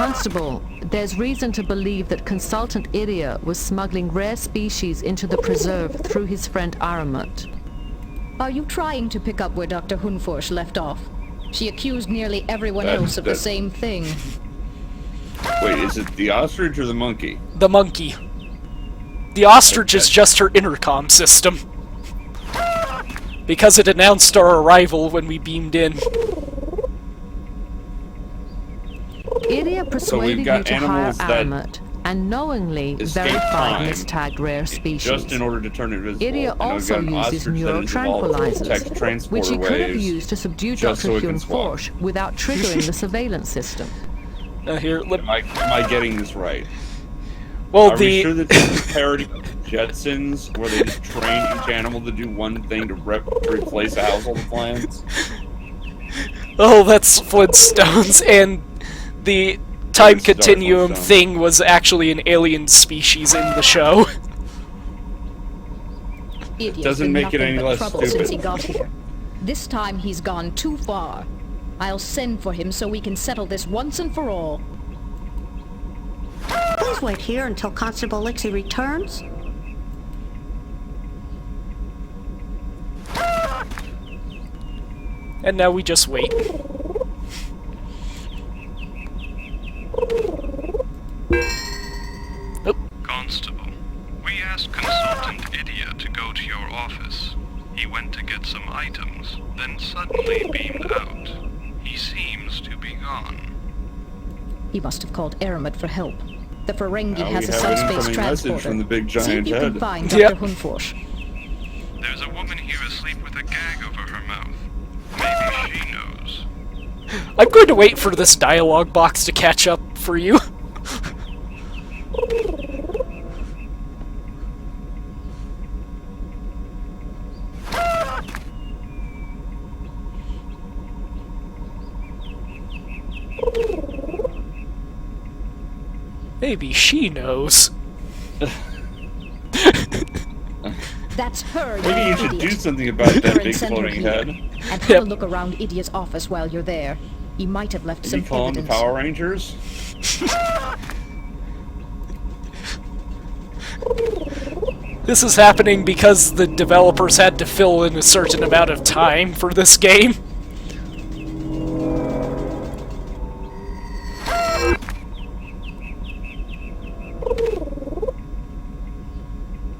Constable, there's reason to believe that Consultant Idia was smuggling rare species into the preserve through his friend Aramat. Are you trying to pick up where Dr. Hunforsh left off? She accused nearly everyone else of the same thing. Wait, is it the ostrich or the monkey? The monkey. The ostrich is just her intercom system. Because it announced our arrival when we beamed in. Idia persuaded you to hire Aramat and knowingly verified mistagged rare species. Just in order to turn it visible. Idia also uses neurotranquilizers, which he could have used to subdue Dr. Hunforsh without triggering the surveillance system. Here, am I getting this right? Well, Are we sure that this is a parody of Jetsons, where they just train each animal to do one thing to replace a household appliance? Oh, that's Flintstones, and the time continuum thing was actually an alien species in the show. It doesn't make it any less stupid. Since he got here. This time he's gone too far. I'll send for him so we can settle this once and for all. Please wait here until Constable Lixie returns. And now we just wait. Oh. Constable, we asked Consultant Idia to go to your office. He went to get some items, then suddenly beamed out. He seems to be gone. He must have called Aramat for help. The Ferengi Now has a we have an subspace incoming message transporter. from the big See if giant you head. can find Dr. Hunforsh. There's a woman here asleep with a gag over her mouth. Maybe she knows. I'm going to wait for this dialogue box to catch up for you. Maybe she knows. That's her. Maybe you should do something about that big floating head. And have a look around Idia's office while you're there. He might have left some Did you call them the Power Rangers? This is happening because the developers had to fill in a certain amount of time for this game.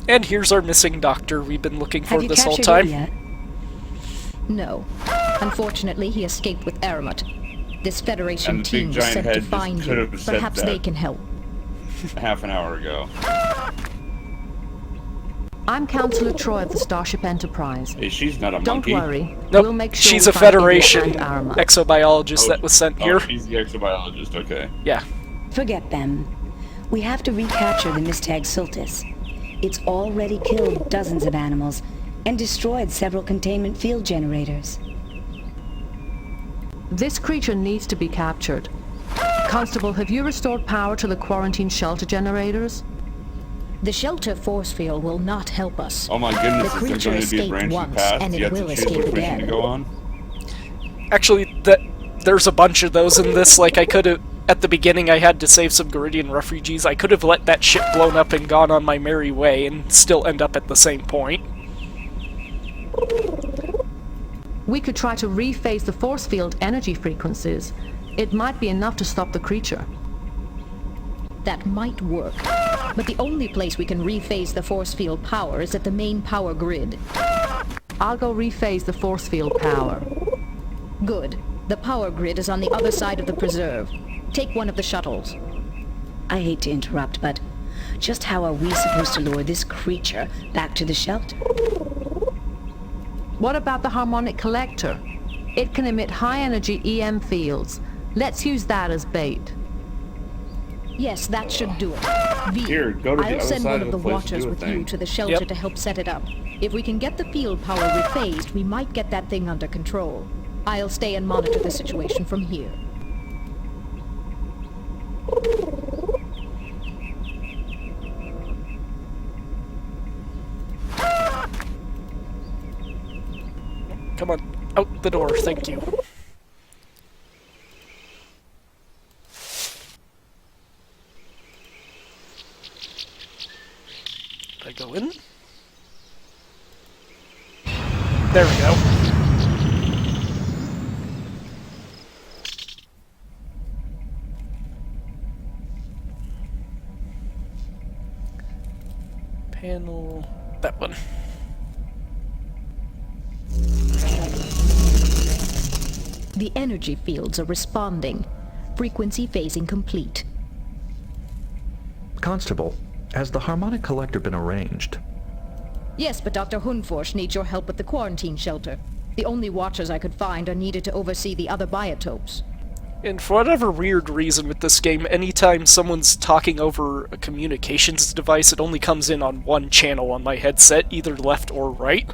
And here's our missing doctor we've been looking for this whole time. Yet? No. Unfortunately, he escaped with Aramat. This Federation And the team big was giant sent head to just find could you. have said Perhaps that. they can help. Half an hour ago. I'm Counselor Troy of the Starship Enterprise. Hey, she's not a Don't monkey. worry. Nope, We'll make sure she's we a find Idia Federation and Aramat. exobiologist that was sent here. Oh, she's the exobiologist, okay. Yeah. Forget them. We have to recapture the Mistag Sultus. It's already killed dozens of animals and destroyed several containment field generators. This creature needs to be captured. Constable, have you restored power to the quarantine shelter generators? The shelter force field will not help us. Oh my goodness, The is there creature going to be a escaped branching once, path? and You it have will to choose escape which mission again. to go on? Actually, there's a bunch of those in this. Like, I could have... At the beginning, I had to save some Garidian refugees. I could have let that ship blown up and gone on my merry way and still end up at the same point. We could try to rephase the force field energy frequencies. It might be enough to stop the creature. That might work. But the only place we can rephase the force field power is at the main power grid. I'll go rephase the force field power. Good. The power grid is on the other side of the preserve. Take one of the shuttles. I hate to interrupt, but just how are we supposed to lure this creature back to the shelter? What about the harmonic collector? It can emit high-energy EM fields. Let's use that as bait. Yes, that should do it. V, Here, go to the I'll other send side one of of the the place to watchers do a with thing. you to the shelter Yep. to help set it up. If we can get the field power rephased, we might get that thing under control. I'll stay and monitor the situation from here. Come on, out the door, thank you. I go in? There we go. Panel... that one. The energy fields are responding. Frequency phasing complete. Constable, has the harmonic collector been arranged? Yes, but Dr. Hunforsh needs your help with the quarantine shelter. The only watchers I could find are needed to oversee the other biotopes. And for whatever weird reason with this game, anytime someone's talking over a communications device, it only comes in on one channel on my headset, either left or right.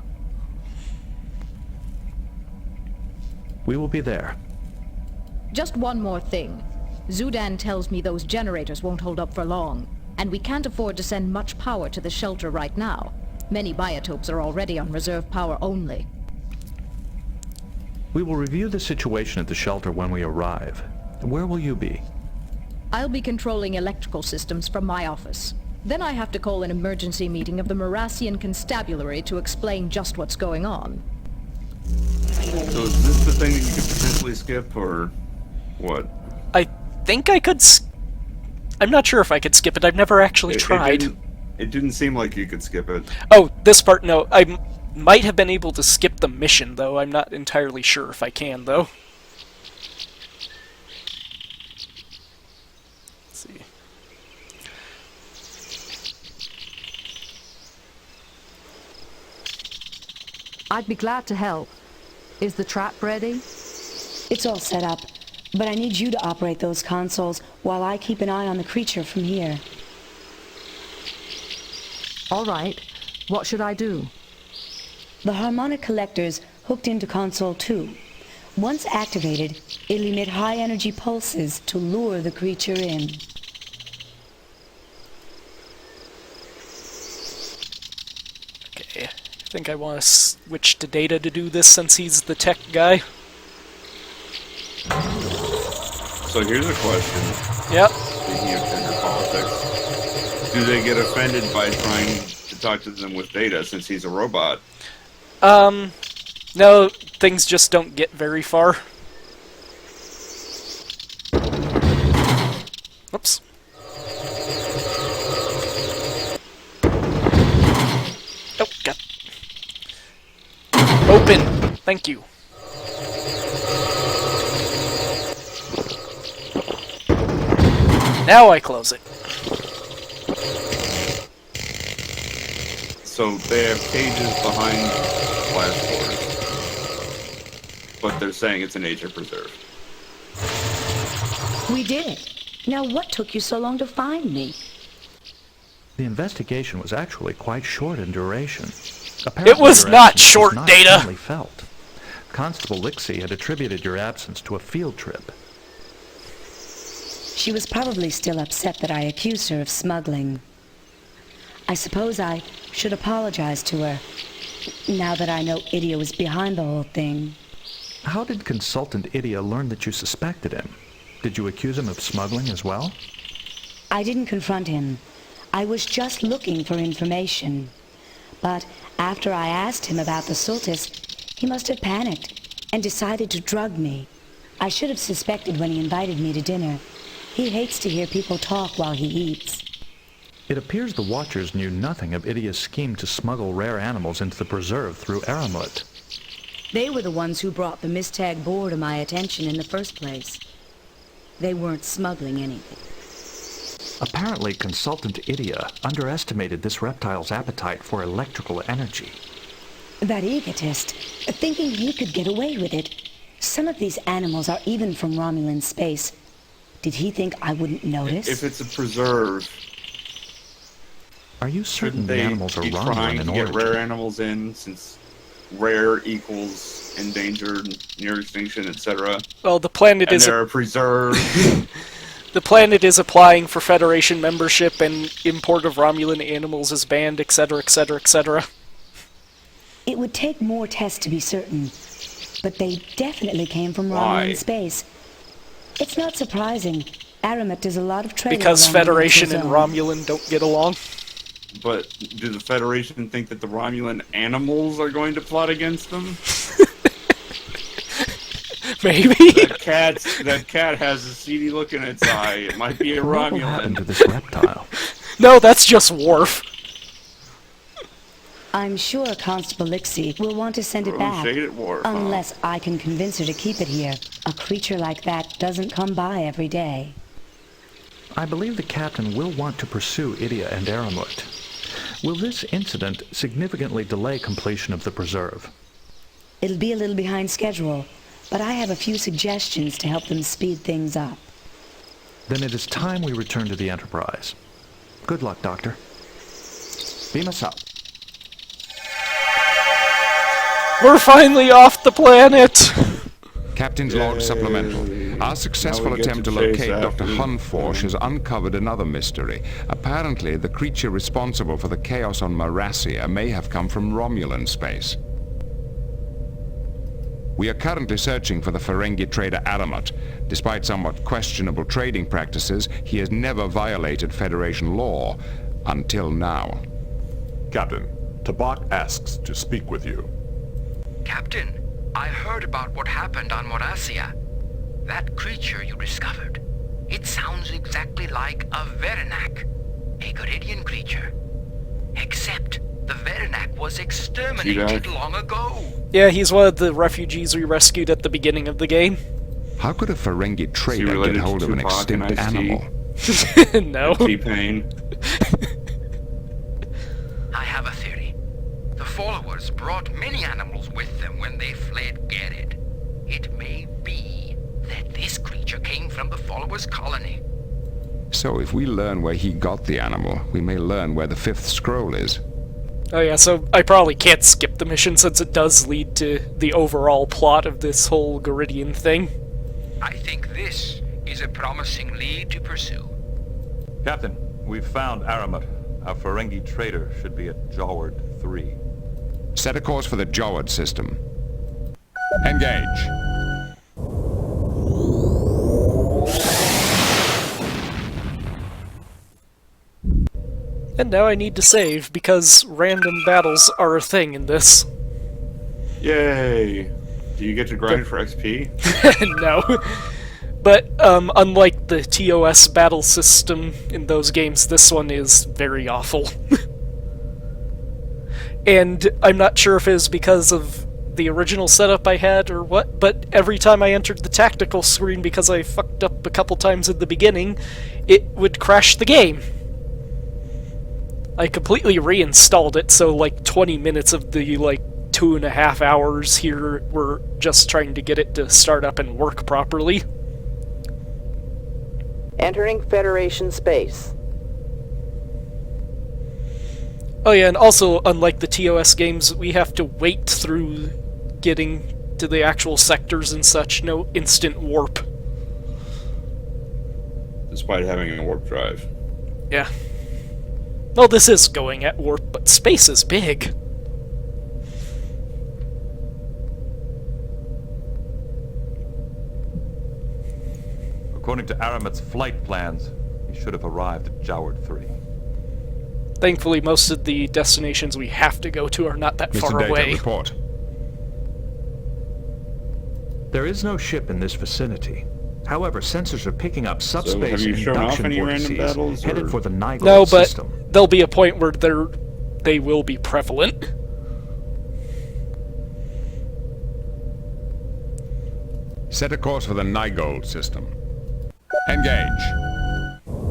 We will be there. Just one more thing. Zudan tells me those generators won't hold up for long, and we can't afford to send much power to the shelter right now. Many biotopes are already on reserve power only. We will review the situation at the shelter when we arrive. Where will you be? I'll be controlling electrical systems from my office. Then I have to call an emergency meeting of the Marassian Constabulary to explain just what's going on. So is this the thing that you could potentially skip, or what? I think I could I'm not sure if I could skip it. I've never actually tried. It didn't seem like you could skip it. Oh, this part, no. I might have been able to skip the mission, though. I'm not entirely sure if I can, though. Let's see. I'd be glad to help. Is the trap ready? It's all set up, but I need you to operate those consoles while I keep an eye on the creature from here. All right. What should I do? The harmonic collector's hooked into console 2. Once activated, it'll emit high-energy pulses to lure the creature in. Okay, I think I want to switch to Data to do this since he's the tech guy. So here's a question. Yep. Speaking of gender politics, do they get offended by trying to talk to them with Data since he's a robot? No, things just don't get very far. Oops. Oh, God. Open! Thank you. Now I close it. So they have cages behind glass doors, but they're saying it's a nature preserve. We did it. Now what took you so long to find me? The investigation was actually quite short in duration. It was your not absence short, not Data! keenly felt. Constable Lixie had attributed your absence to a field trip. She was probably still upset that I accused her of smuggling. I suppose I should apologize to her, now that I know Idia was behind the whole thing. How did Consultant Idia learn that you suspected him? Did you accuse him of smuggling as well? I didn't confront him. I was just looking for information. But after I asked him about the Sultus, he must have panicked and decided to drug me. I should have suspected when he invited me to dinner. He hates to hear people talk while he eats. It appears the Watchers knew nothing of Idia's scheme to smuggle rare animals into the preserve through Aramut. They were the ones who brought the Mistag boar to my attention in the first place. They weren't smuggling anything. Apparently, Consultant Idia underestimated this reptile's appetite for electrical energy. That egotist, thinking he could get away with it. Some of these animals are even from Romulan space. Did he think I wouldn't notice? If it's a preserve, Are you certain shouldn't the they animals are be Romulan trying in to get origin? rare animals in, since rare equals endangered, near extinction, etc.? Well, the planet And is they're a preserve. the planet is applying for Federation membership, and import of Romulan animals is banned, etc., etc., etc. It would take more tests to be certain, but they definitely came from Why? Romulan space. It's not surprising. Aramut does a lot of trading Because along the Federation neutral and zone. Romulan don't get along. But do the Federation think that the Romulan animals are going to plot against them? Maybe. That cat has a seedy look in its eye. It might be a What will happen to Romulan. this reptile? No, that's just Worf. I'm sure Constable Lixie will want to send it Throw back. shade at Worf, huh? Unless I can convince her to keep it here. A creature like that doesn't come by every day. I believe the captain will want to pursue Idia and Aramut. Will this incident significantly delay completion of the preserve? It'll be a little behind schedule, but I have a few suggestions to help them speed things up. Then it is time we return to the Enterprise. Good luck, Doctor. Beam us up. We're finally off the planet! Captain's log supplemental. Our successful Now we get attempt to to chase locate after Dr. the- Hunforsh has uncovered another mystery. Apparently, the creature responsible for the chaos on Marassia may have come from Romulan space. We are currently searching for the Ferengi trader Aramut. Despite somewhat questionable trading practices, he has never violated Federation law. Until now. Captain, Tabak asks to speak with you. Captain, I heard about what happened on Marassia. That creature you discovered. It sounds exactly like a Verenak, a Garidian creature. Except the Verenak was exterminated long ago. Yeah, he's one of the refugees we rescued at the beginning of the game. How could a Ferengi trader get related hold to of an Tupac and extinct Ice-T? animal? No. T-Pain. I have a theory. The followers brought many animals with them when they fled Gerid. It may be that this creature came from the followers' colony. So if we learn where he got the animal, we may learn where the fifth scroll is. Oh yeah, so I probably can't skip the mission since it does lead to the overall plot of this whole Garidian thing. I think this is a promising lead to pursue. Captain, we've found Aramut. Our Ferengi trader should be at Jaward 3. Set a course for the Jawad system. Engage. And now I need to save, because random battles are a thing in this. Yay! Do you get to grind for XP? No. But, unlike the TOS battle system in those games, this one is very awful. And I'm not sure if it was because of the original setup I had or what, but every time I entered the tactical screen, because I fucked up a couple times at the beginning, it would crash the game. I completely reinstalled it, so like 20 minutes of the 2.5 hours here were just trying to get it to start up and work properly. Entering Federation space. Oh yeah, and also, unlike the TOS games, we have to wait through getting to the actual sectors and such, no instant warp. Despite having a warp drive. Yeah. Well, this is going at warp, but space is big. According to Aramut's flight plans, he should have arrived at Jaward 3. Thankfully, most of the destinations we have to go to are not that far Mr. Data, away. report. There is no ship in this vicinity. However, sensors are picking up subspace have you shown off induction any random vortices battles, headed or- for the Nigel No, but system. there'll be a point where they will be prevalent. Set a course for the Nygold system. Engage.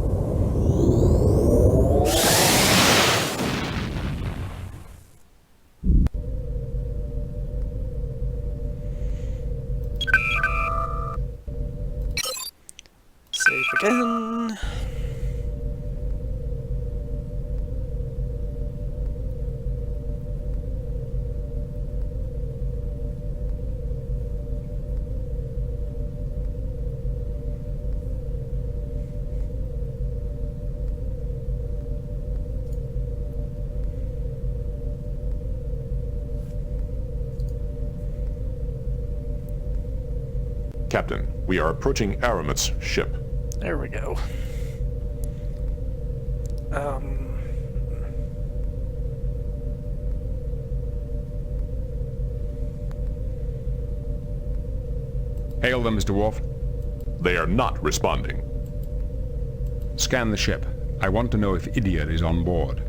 Save again. Captain, we are approaching Aramut's ship. There we go. Hail them, Mr. Worf. They are not responding. Scan the ship. I want to know if Idia is on board.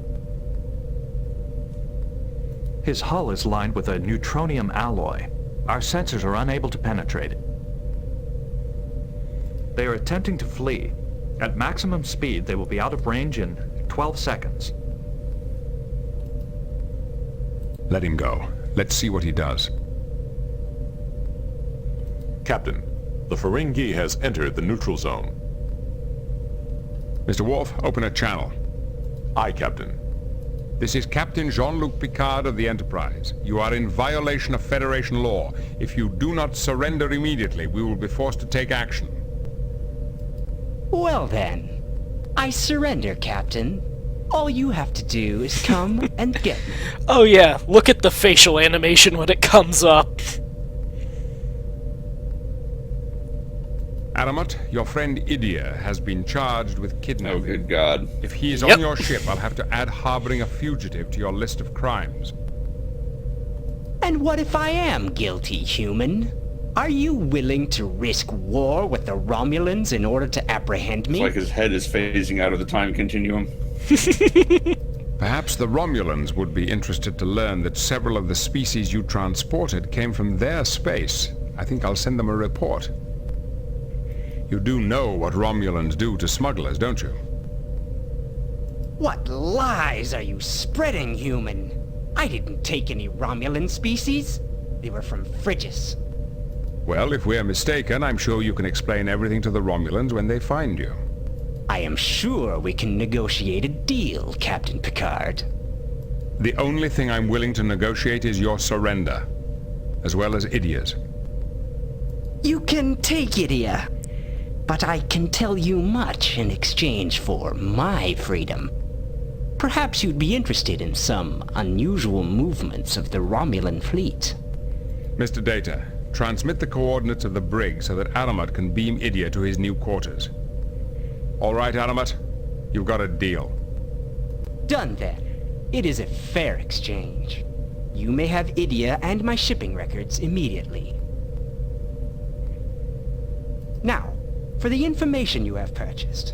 His hull is lined with a neutronium alloy. Our sensors are unable to penetrate it. They are attempting to flee. At maximum speed, they will be out of range in 12 seconds. Let him go. Let's see what he does. Captain, the Ferengi has entered the neutral zone. Mr. Worf, open a channel. Aye, Captain. This is Captain Jean-Luc Picard of the Enterprise. You are in violation of Federation law. If you do not surrender immediately, we will be forced to take action. Well then, I surrender, Captain. All you have to do is come and get me. Oh yeah, look at the facial animation when it comes up. Aramut, your friend Idia has been charged with kidnapping. Oh, good God. If he is on your ship, I'll have to add harboring a fugitive to your list of crimes. And what if I am guilty, human? Are you willing to risk war with the Romulans in order to apprehend me? It's like his head is phasing out of the time continuum. Perhaps the Romulans would be interested to learn that several of the species you transported came from their space. I think I'll send them a report. You do know what Romulans do to smugglers, don't you? What lies are you spreading, human? I didn't take any Romulan species. They were from Frigis. Well, if we're mistaken, I'm sure you can explain everything to the Romulans when they find you. I am sure we can negotiate a deal, Captain Picard. The only thing I'm willing to negotiate is your surrender, as well as Idia's. You can take Idia, but I can tell you much in exchange for my freedom. Perhaps you'd be interested in some unusual movements of the Romulan fleet. Mr. Data, transmit the coordinates of the brig so that Aramut can beam Idia to his new quarters. All right, Aramut, you've got a deal. Done then. It is a fair exchange. You may have Idia and my shipping records immediately. Now, for the information you have purchased.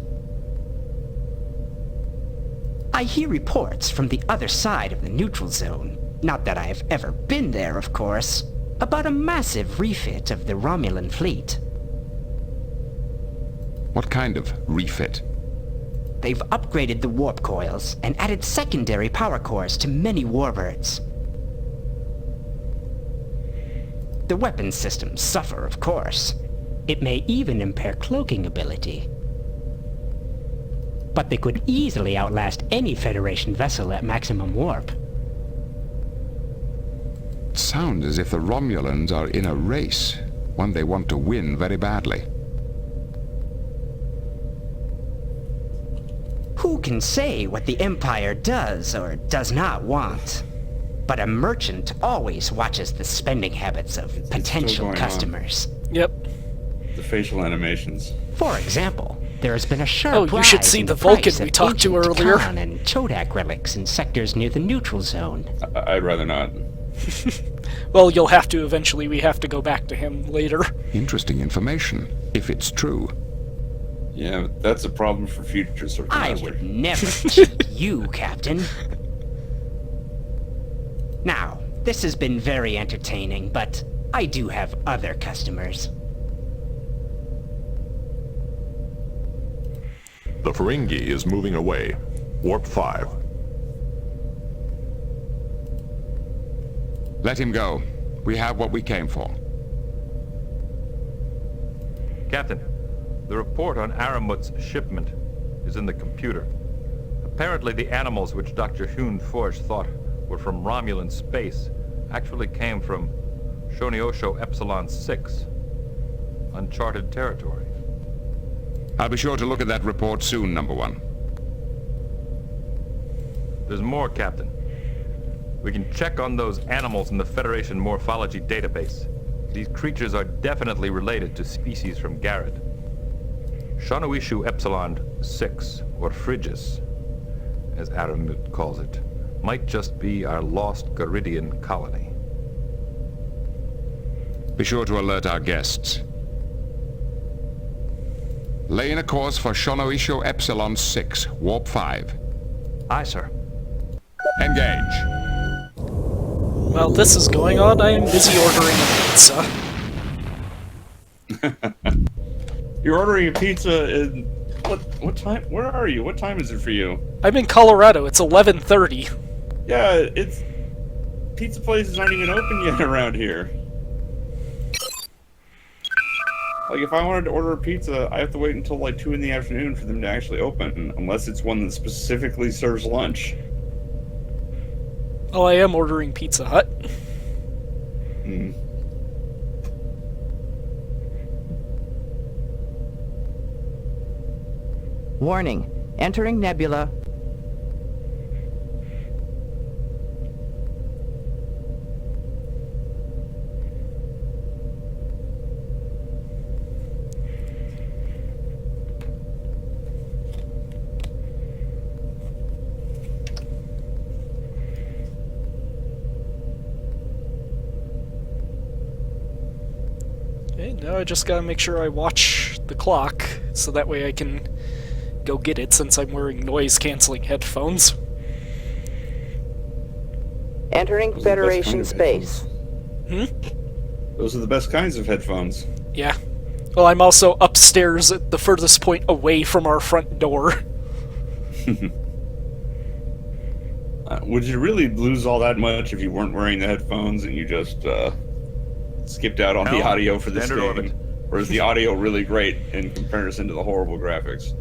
I hear reports from the other side of the neutral zone, not that I have ever been there, of course, about a massive refit of the Romulan fleet. What kind of refit? They've upgraded the warp coils and added secondary power cores to many warbirds. The weapons systems suffer, of course. It may even impair cloaking ability. But they could easily outlast any Federation vessel at maximum warp. It sounds as if the Romulans are in a race, one they want to win very badly. Who can say what the Empire does or does not want? But a merchant always watches the spending habits of potential customers. Yep. The facial animations. For example, there has been a sharp you should rise see in the the Vulcan price we of talked to ancient earlier. Khan and Chodak relics in sectors near the neutral zone. I'd rather not. Well, you'll have to eventually. We have to go back to him later. Interesting information, if it's true. Yeah, but that's a problem for future Circle I Master. would never cheat you, Captain. Now, this has been very entertaining, but I do have other customers. The Ferengi is moving away. Warp 5. Let him go. We have what we came for. Captain, the report on Aramut's shipment is in the computer. Apparently the animals which Dr. Hune Forge thought were from Romulan space actually came from Shoniosho Epsilon 6, uncharted territory. I'll be sure to look at that report soon, Number One. There's more, Captain. We can check on those animals in the Federation morphology database. These creatures are definitely related to species from Garrett. Shanoishu Epsilon 6, or Frigis, as Aramut calls it, might just be our lost Garidian colony. Be sure to alert our guests. Lay in a course for Shonoisho Epsilon 6, Warp 5. Aye, sir. Engage. While this is going on, I am busy ordering a pizza. You're ordering a pizza in... What time? Where are you? What time is it for you? I'm in Colorado. It's 11:30. Yeah, it's... Pizza places aren't even open yet around here. Like, if I wanted to order a pizza, I have to wait until like 2 in the afternoon for them to actually open, unless it's one that specifically serves lunch. Oh, I am ordering Pizza Hut. Hmm. Warning. Entering nebula. Okay, now I just gotta make sure I watch the clock, so that way I can go get it since I'm wearing noise-canceling headphones. Entering Federation space. Those are the best kinds of headphones. Yeah. Well, I'm also upstairs at the furthest point away from our front door. Would you really lose all that much if you weren't wearing the headphones and you just skipped out on the audio for this game? Or is the audio really great in comparison to the horrible graphics?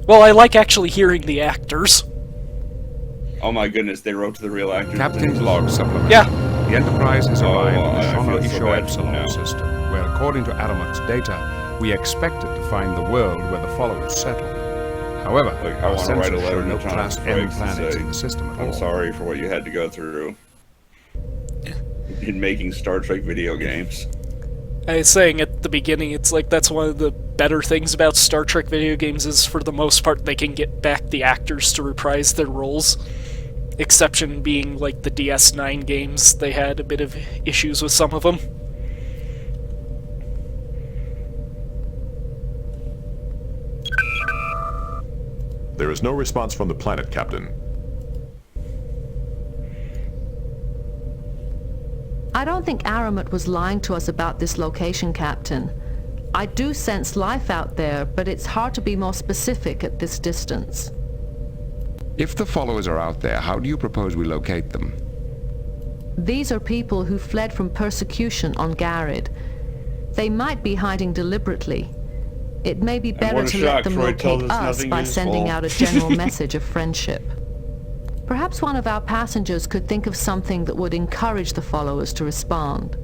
Well, I like actually hearing the actors. Oh my goodness, they wrote to the real actors. Captain's log supplement. Yeah. The Enterprise has arrived in the I feel so Shonoisho bad Epsilon now. system, where according to Aramut's data, we expected to find the world where the followers settled. However, Like, I our want to write a sensors letter show no to Class Thomas M Frakes and planets say, in the system at all. I'm sorry for what you had to go through in making Star Trek video games. I was saying at the beginning, it's like that's one of the better things about Star Trek video games is for the most part they can get back the actors to reprise their roles. Exception being like the DS9 games, they had a bit of issues with some of them. There is no response from the planet, Captain. I don't think Aramut was lying to us about this location, Captain. I do sense life out there, but it's hard to be more specific at this distance. If the followers are out there, how do you propose we locate them? These are people who fled from persecution on Garrod. They might be hiding deliberately. It may be better what a to shock, let them Troy tells locate us us nothing by useful. sending out a general message of friendship. Perhaps one of our passengers could think of something that would encourage the followers to respond.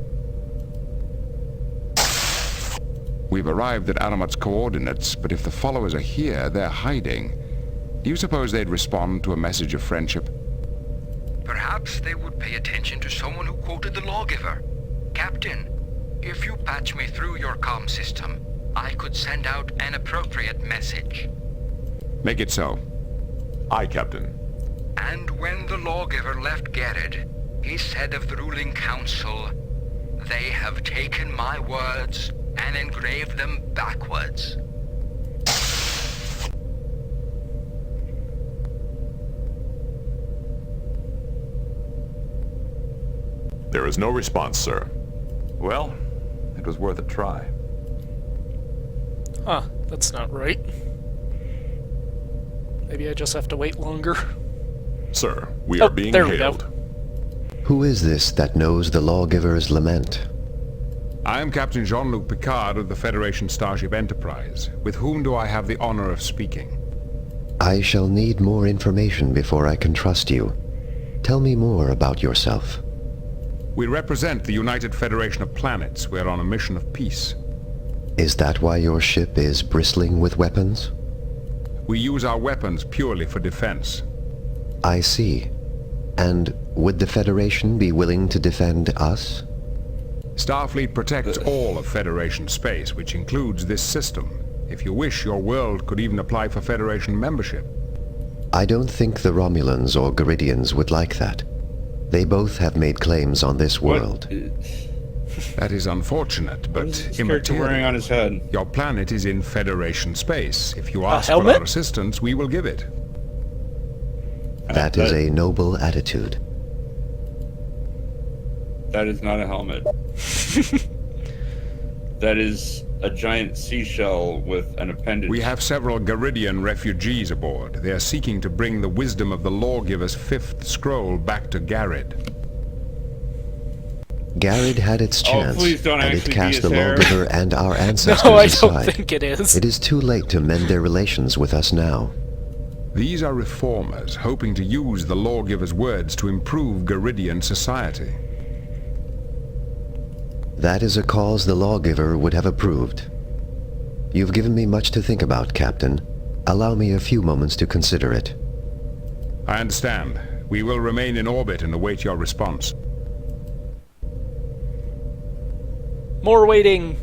We've arrived at Aramut's coordinates, but if the followers are here, they're hiding. Do you suppose they'd respond to a message of friendship? Perhaps they would pay attention to someone who quoted the lawgiver. Captain, if you patch me through your comm system, I could send out an appropriate message. Make it so. Aye, Captain. And when the lawgiver left Garrod, he said of the ruling council, "They have taken my words and engraved them backwards." There is no response, sir. Well, it was worth a try. Huh, that's not right. Maybe I just have to wait longer. Sir, we are being hailed. We go. Who is this that knows the lawgiver's lament? I am Captain Jean-Luc Picard of the Federation Starship Enterprise. With whom do I have the honor of speaking? I shall need more information before I can trust you. Tell me more about yourself. We represent the United Federation of Planets. We're on a mission of peace. Is that why your ship is bristling with weapons? We use our weapons purely for defense. I see. And would the Federation be willing to defend us? Starfleet protects all of Federation space, which includes this system. If you wish, your world could even apply for Federation membership. I don't think the Romulans or Garidians would like that. They both have made claims on this world. That is unfortunate, but immaterial. Wearing on his head. Your planet is in Federation space. If you ask for helmet? our assistance, we will give it. That is a noble attitude. That is not a helmet. That is a giant seashell with an appendage. We have several Garidian refugees aboard. They are seeking to bring the wisdom of the Lawgiver's fifth scroll back to Garrod. Garrod had its chance, please don't and it actually cast be the his hair. Lawgiver and our ancestors No, I aside. don't think it is. It is too late to mend their relations with us now. These are reformers, hoping to use the Lawgiver's words to improve Garidian society. That is a cause the Lawgiver would have approved. You've given me much to think about, Captain. Allow me a few moments to consider it. I understand. We will remain in orbit and await your response. More waiting.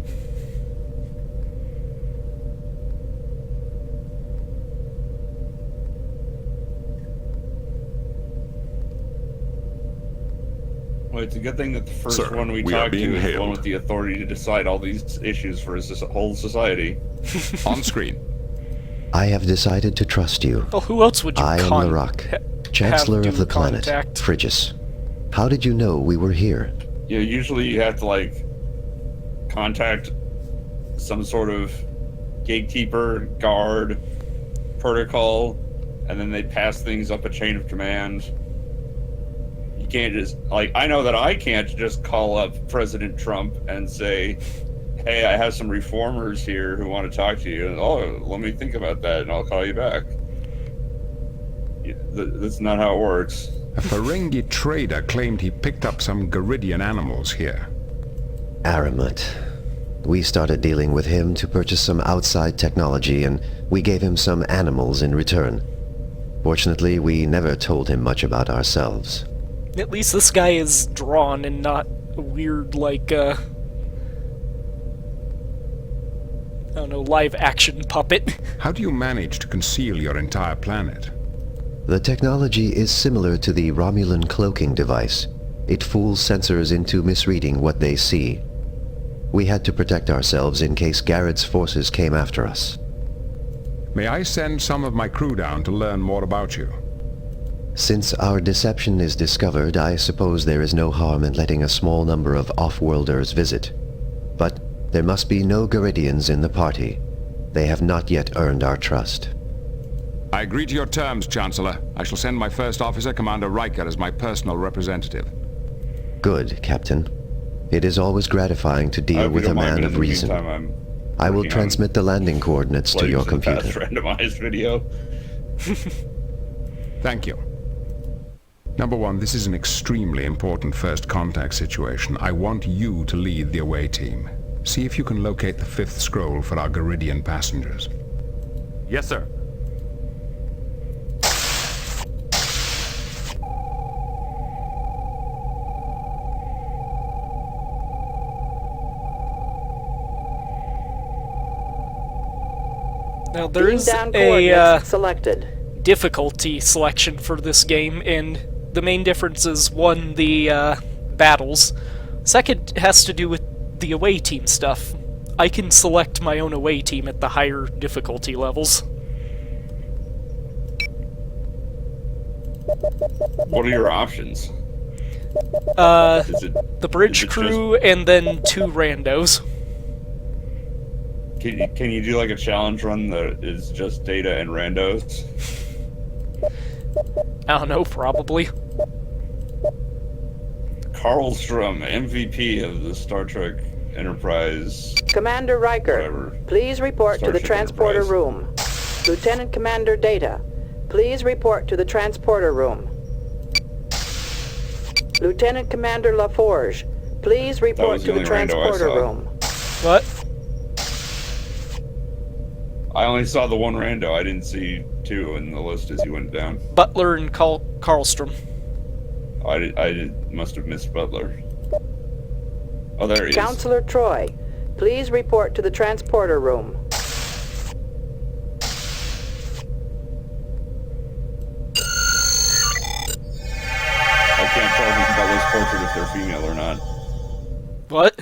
Well, it's a good thing that the first Sir, one we we are talked to being is the one hailed. with the authority to decide all these issues for his whole society. On screen. I have decided to trust you. Well, who else would you I am Larak, Chancellor of the planet, Phrygius. How did you know we were here? Yeah, usually you have to, like, contact some sort of gatekeeper, guard, protocol, and then they pass things up a chain of command. You can't just, like, I know that I can't just call up President Trump and say, hey, I have some reformers here who want to talk to you. And, oh, let me think about that, and I'll call you back. That's not how it works. A Ferengi trader claimed he picked up some Garidian animals here. Aramut. We started dealing with him to purchase some outside technology, and we gave him some animals in return. Fortunately, we never told him much about ourselves. At least this guy is drawn and not weird like, I don't know, live-action puppet. How do you manage to conceal your entire planet? The technology is similar to the Romulan cloaking device. It fools sensors into misreading what they see. We had to protect ourselves in case Garrod's forces came after us. May I send some of my crew down to learn more about you? Since our deception is discovered, I suppose there is no harm in letting a small number of off-worlders visit. But there must be no Garidians in the party. They have not yet earned our trust. I agree to your terms, Chancellor. I shall send my first officer, Commander Riker, as my personal representative. Good, Captain. It is always gratifying to deal with a man of reason. I will transmit the landing coordinates to your computer. Randomized video. Thank you. Number one, this is an extremely important first contact situation. I want you to lead the away team. See if you can locate the fifth scroll for our Garidian passengers. Yes, sir. Now there is down a coordinates selected. difficulty selection for this game, and the main difference is one, the battles. Second has to do with the away team stuff. I can select my own away team at the higher difficulty levels. What are your options? The bridge crew and then 2 randos. Can you do like a challenge run that is just data and randos? I don't know, probably. Karlstrom, MVP of the Star Trek Enterprise. Commander Riker, Whatever. please report to the Starship transporter Enterprise. room. Lieutenant Commander Data, please report to the transporter room. Lieutenant Commander LaForge, please report was to the the only rando I transporter saw. room. What? I only saw the one rando. I didn't see 2 in the list as you went down. Butler and Karlstrom. I must have missed Butler. Oh, there he is. Counselor Troy, please report to the transporter room. I can't tell from Butler's portrait if they're female or not. What?